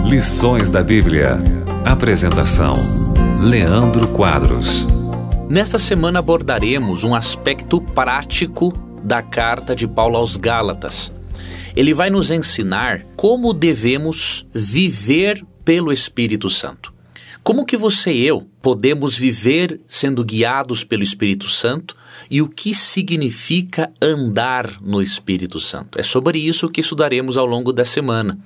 Lições da Bíblia. Apresentação: Leandro Quadros. Nesta semana abordaremos um aspecto prático da carta de Paulo aos Gálatas. Ele vai nos ensinar como devemos viver pelo Espírito Santo. Como que você e eu podemos viver sendo guiados pelo Espírito Santo e o que significa andar no Espírito Santo? É sobre isso que estudaremos ao longo da semana.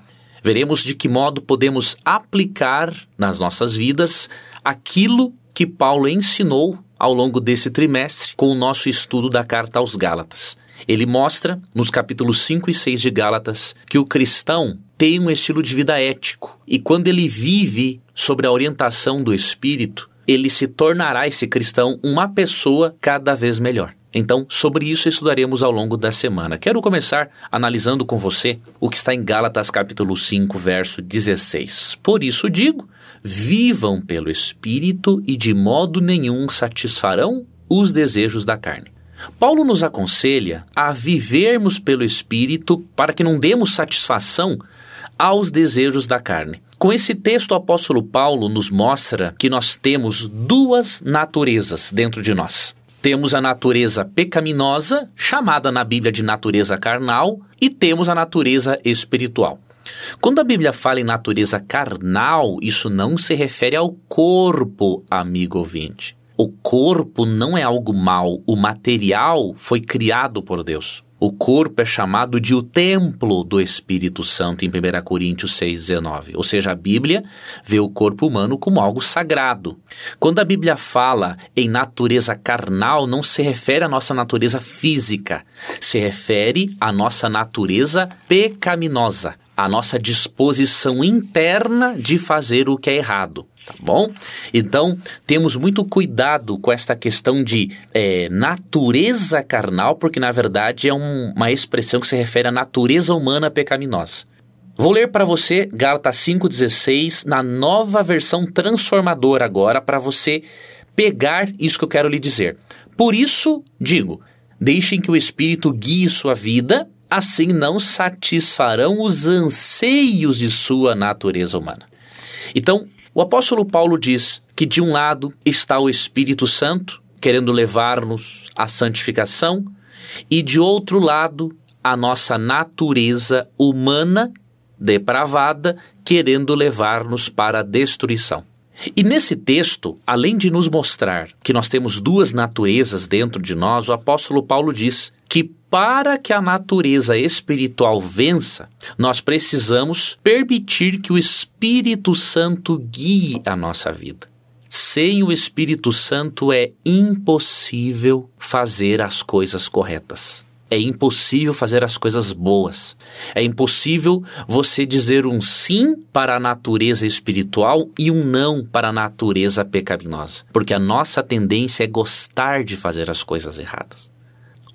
Veremos de que modo podemos aplicar nas nossas vidas aquilo que Paulo ensinou ao longo desse trimestre com o nosso estudo da carta aos Gálatas. Ele mostra, nos capítulos 5 e 6 de Gálatas, que o cristão tem um estilo de vida ético e quando ele vive sobre a orientação do Espírito, ele se tornará, esse cristão, uma pessoa cada vez melhor. Então, sobre isso estudaremos ao longo da semana. Quero começar analisando com você o que está em Gálatas capítulo 5, verso 16. Por isso digo, vivam pelo Espírito e de modo nenhum satisfarão os desejos da carne. Paulo nos aconselha a vivermos pelo Espírito para que não demos satisfação aos desejos da carne. Com esse texto, o apóstolo Paulo nos mostra que nós temos duas naturezas dentro de nós. Temos a natureza pecaminosa, chamada na Bíblia de natureza carnal, e temos a natureza espiritual. Quando a Bíblia fala em natureza carnal, isso não se refere ao corpo, amigo ouvinte. O corpo não é algo mau, o material foi criado por Deus. O corpo é chamado de o templo do Espírito Santo em 1 Coríntios 6,19. Ou seja, a Bíblia vê o corpo humano como algo sagrado. Quando a Bíblia fala em natureza carnal, não se refere à nossa natureza física, se refere à nossa natureza pecaminosa, à nossa disposição interna de fazer o que é errado. Tá bom? Então, temos muito cuidado com esta questão de natureza carnal, porque na verdade é uma expressão que se refere à natureza humana pecaminosa. Vou ler para você Gálatas 5,16 na nova versão transformadora agora, para você pegar isso que eu quero lhe dizer. Por isso, digo, deixem que o Espírito guie sua vida, assim não satisfarão os anseios de sua natureza humana. Então, o apóstolo Paulo diz que de um lado está o Espírito Santo, querendo levar-nos à santificação, e de outro lado, a nossa natureza humana, depravada, querendo levar-nos para a destruição. E nesse texto, além de nos mostrar que nós temos duas naturezas dentro de nós, o apóstolo Paulo diz que para que a natureza espiritual vença, nós precisamos permitir que o Espírito Santo guie a nossa vida. Sem o Espírito Santo é impossível fazer as coisas corretas. É impossível fazer as coisas boas. É impossível você dizer um sim para a natureza espiritual e um não para a natureza pecaminosa. Porque a nossa tendência é gostar de fazer as coisas erradas.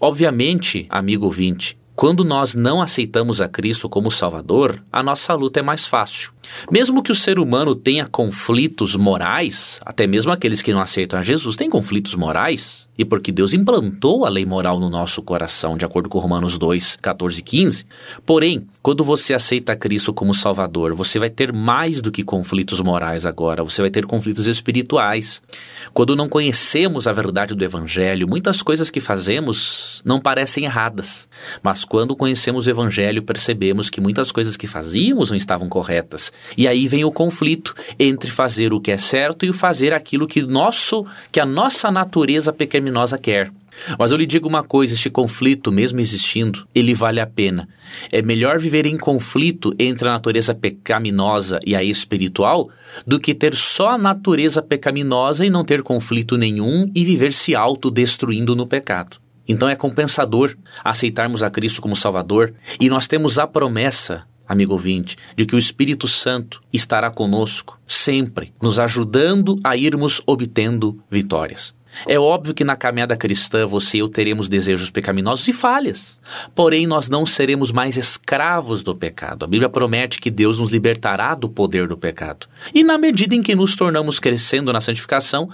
Obviamente, amigo ouvinte, quando nós não aceitamos a Cristo como Salvador, a nossa luta é mais fácil. Mesmo que o ser humano tenha conflitos morais, até mesmo aqueles que não aceitam a Jesus têm conflitos morais, e porque Deus implantou a lei moral no nosso coração, de acordo com Romanos 2, 14 e 15. Porém, quando você aceita a Cristo como Salvador, você vai ter mais do que conflitos morais agora, você vai ter conflitos espirituais. Quando não conhecemos a verdade do Evangelho, muitas coisas que fazemos não parecem erradas, mas quando conhecemos o Evangelho, percebemos que muitas coisas que fazíamos não estavam corretas. E aí vem o conflito entre fazer o que é certo e fazer aquilo que a nossa natureza pecaminosa quer. Mas eu lhe digo uma coisa, este conflito, mesmo existindo, ele vale a pena. É melhor viver em conflito entre a natureza pecaminosa e a espiritual do que ter só a natureza pecaminosa e não ter conflito nenhum e viver se autodestruindo no pecado. Então é compensador aceitarmos a Cristo como Salvador e nós temos a promessa, amigo ouvinte, de que o Espírito Santo estará conosco sempre, nos ajudando a irmos obtendo vitórias. É óbvio que na caminhada cristã você e eu teremos desejos pecaminosos e falhas, porém nós não seremos mais escravos do pecado. A Bíblia promete que Deus nos libertará do poder do pecado. E na medida em que nos tornamos crescendo na santificação,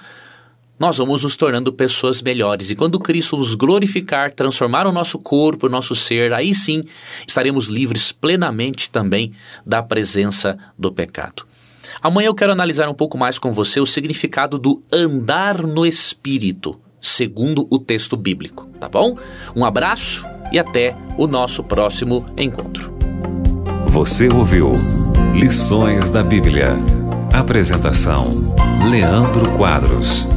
nós vamos nos tornando pessoas melhores. E quando Cristo nos glorificar, transformar o nosso corpo, o nosso ser, aí sim estaremos livres plenamente também da presença do pecado. Amanhã eu quero analisar um pouco mais com você o significado do andar no Espírito, segundo o texto bíblico, tá bom? Um abraço e até o nosso próximo encontro. Você ouviu Lições da Bíblia. Apresentação: Leandro Quadros.